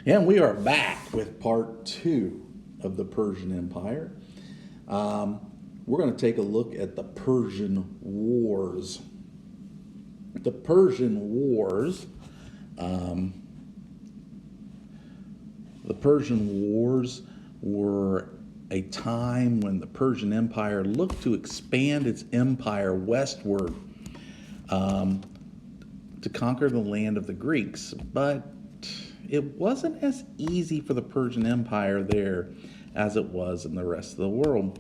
And we are back with part two of the Persian Empire. We're going to take a look at the Persian Wars. The Persian Wars, the Persian Wars were a time when the Persian Empire looked to expand its empire westward to conquer the land of the Greeks, but it wasn't as easy for the Persian Empire there as it was in the rest of the world.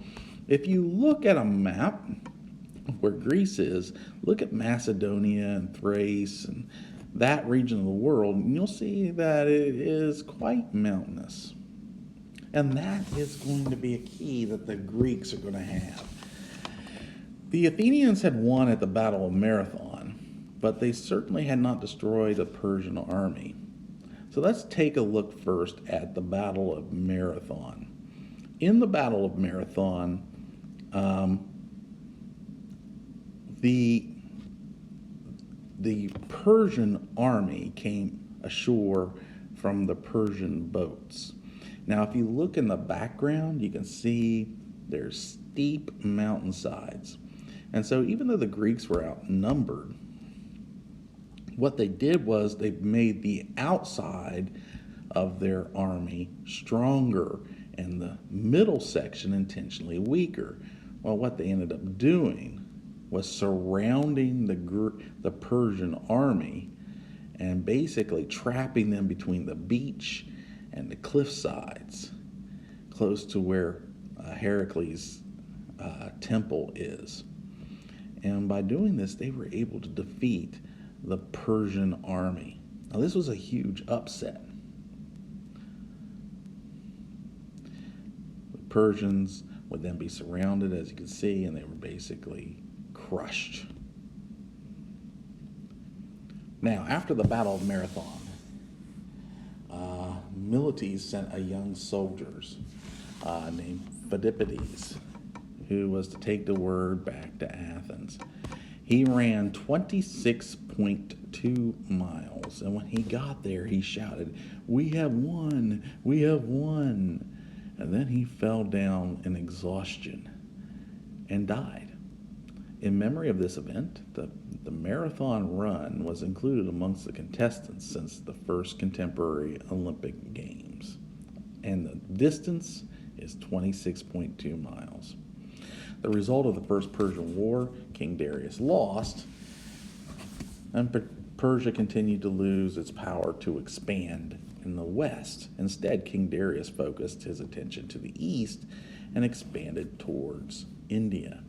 If you look at a map of where Greece is, look at Macedonia and Thrace and that region of the world, and you'll see that it is quite mountainous. And that is going to be a key that the Greeks are going to have. The Athenians had won at the Battle of Marathon, but they certainly had not destroyed the Persian army. So let's take a look first at the Battle of Marathon. In the Battle of Marathon, the Persian army came ashore from the Persian boats. Now, if you look in the background, you can see there's steep mountainsides. And so even though the Greeks were outnumbered, what they did was they made the outside of their army stronger and the middle section intentionally weaker. Well, what they ended up doing was surrounding the Persian army and basically trapping them between the beach and the cliff sides, close to where Heracles' temple is. And by doing this, they were able to defeat the Persian army. Now, this was a huge upset. The Persians would then be surrounded, as you can see, and they were basically crushed. Now, after the Battle of Marathon, Miltiades sent a young soldier named Phidippides, who was to take the word back to Athens. He ran 26.2 miles, and when he got there, he shouted, "We have won! We have won!" And then he fell down in exhaustion and died. In memory of this event, the marathon run was included amongst the contestants since the first contemporary Olympic Games. And the distance is 26.2 miles. The result of the First Persian War, King Darius lost, and Persia continued to lose its power to expand in the west. Instead, King Darius focused his attention to the east and expanded towards India.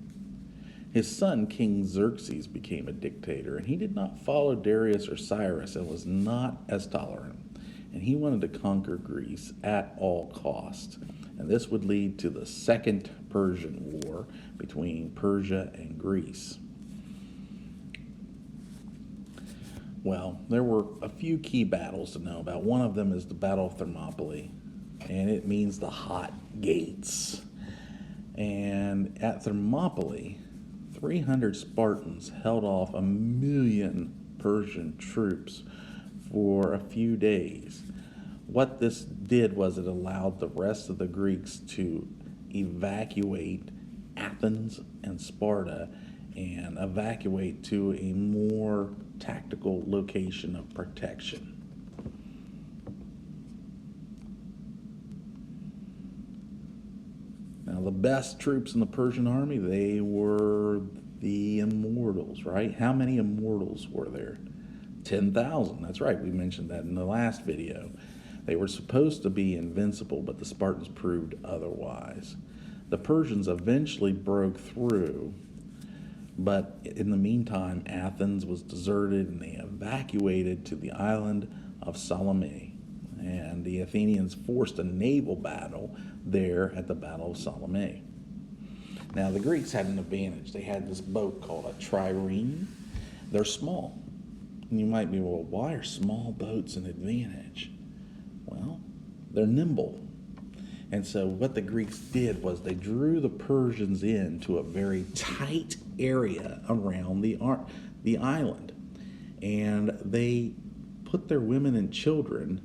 His son, King Xerxes, became a dictator, and he did not follow Darius or Cyrus and was not as tolerant. And he wanted to conquer Greece at all cost. And this would lead to the Second Persian War between Persia and Greece. Well, there were a few key battles to know about. One of them is the Battle of Thermopylae, and it means the hot gates. And at Thermopylae, 300 Spartans held off 1,000,000 Persian troops for a few days. What this did was it allowed the rest of the Greeks to evacuate Athens and Sparta and evacuate to a more tactical location of protection. Now, the best troops in the Persian army, they were the immortals, right? How many immortals were there? 10,000. That's right. We mentioned that in the last video. They were supposed to be invincible, but the Spartans proved otherwise. The Persians eventually broke through, but in the meantime, Athens was deserted and they evacuated to the island of Salome. And the Athenians forced a naval battle there at the Battle of Salome. Now, the Greeks had an advantage. They had this boat called a trireme. They're small. And you might be, well, why are small boats an advantage? Well, they're nimble. And so what the Greeks did was they drew the Persians into a very tight area around the island. And they put their women and children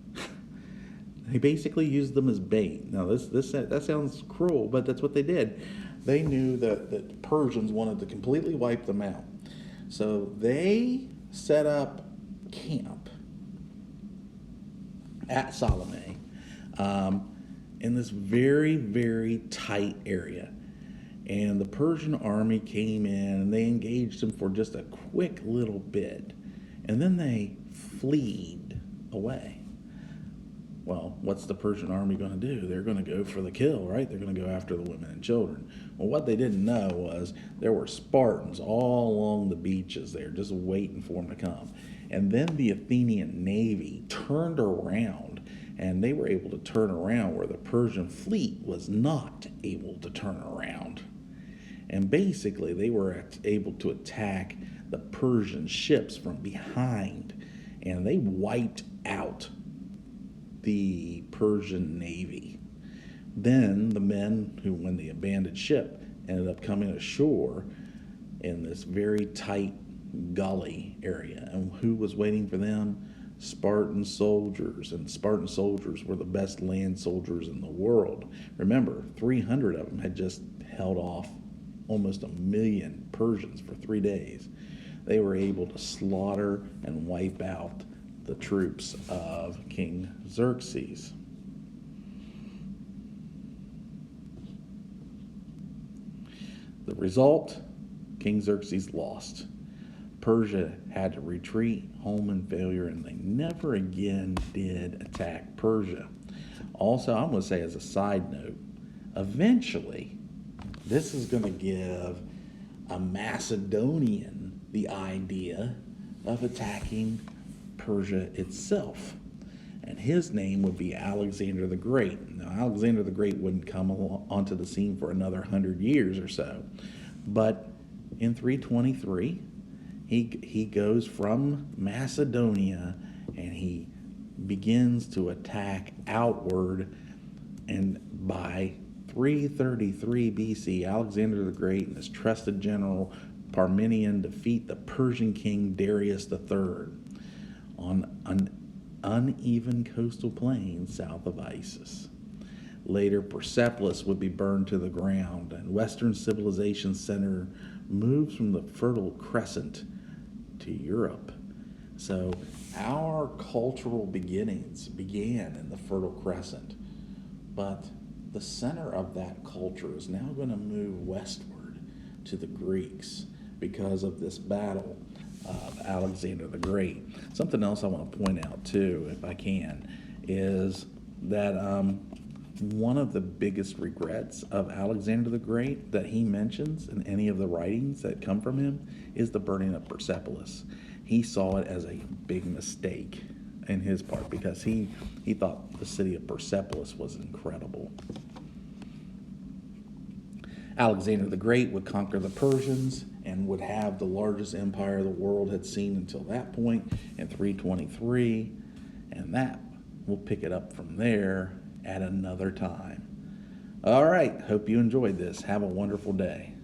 He basically used them as bait. Now, that sounds cruel, but that's what they did. They knew that the Persians wanted to completely wipe them out. So they set up camp at Salome in this very, very tight area. And the Persian army came in and they engaged them for just a quick little bit. And then they fled away. Well, what's the Persian army going to do? They're going to go for the kill, right? They're going to go after the women and children. Well, what they didn't know was there were Spartans all along the beaches there just waiting for them to come. And then the Athenian navy turned around, and they were able to turn around where the Persian fleet was not able to turn around. And basically, they were able to attack the Persian ships from behind, and they wiped out the Persian navy. Then the men who, when the abandoned ship, ended up coming ashore in this very tight gully area. And who was waiting for them? Spartan soldiers. And Spartan soldiers were the best land soldiers in the world. Remember, 300 of them had just held off almost 1 million Persians for 3 days. They were able to slaughter and wipe out the troops of King Xerxes. The result, King Xerxes lost. Persia had to retreat home in failure, and they never again did attack Persia. Also, I'm going to say as a side note, eventually, this is going to give a Macedonian the idea of attacking Persia itself. And his name would be Alexander the Great. Now, Alexander the Great wouldn't come onto the scene for another 100 years or so. But in 323, he goes from Macedonia and he begins to attack outward. And by 333 BC, Alexander the Great and his trusted general Parmenion defeat the Persian king Darius III on an uneven coastal plain south of Isis. Later, Persepolis would be burned to the ground, and Western civilization center moves from the Fertile Crescent to Europe. So our cultural beginnings began in the Fertile Crescent, but the center of that culture is now going to move westward to the Greeks because of this battle of Alexander the Great. Something else I want to point out too, if I can, is that one of the biggest regrets of Alexander the Great that he mentions in any of the writings that come from him is the burning of Persepolis. He saw it as a big mistake in his part because he thought the city of Persepolis was incredible. Alexander the Great would conquer the Persians and would have the largest empire the world had seen until that point in 323, and that we'll pick it up from there at another time. All right, hope you enjoyed this. Have a wonderful day.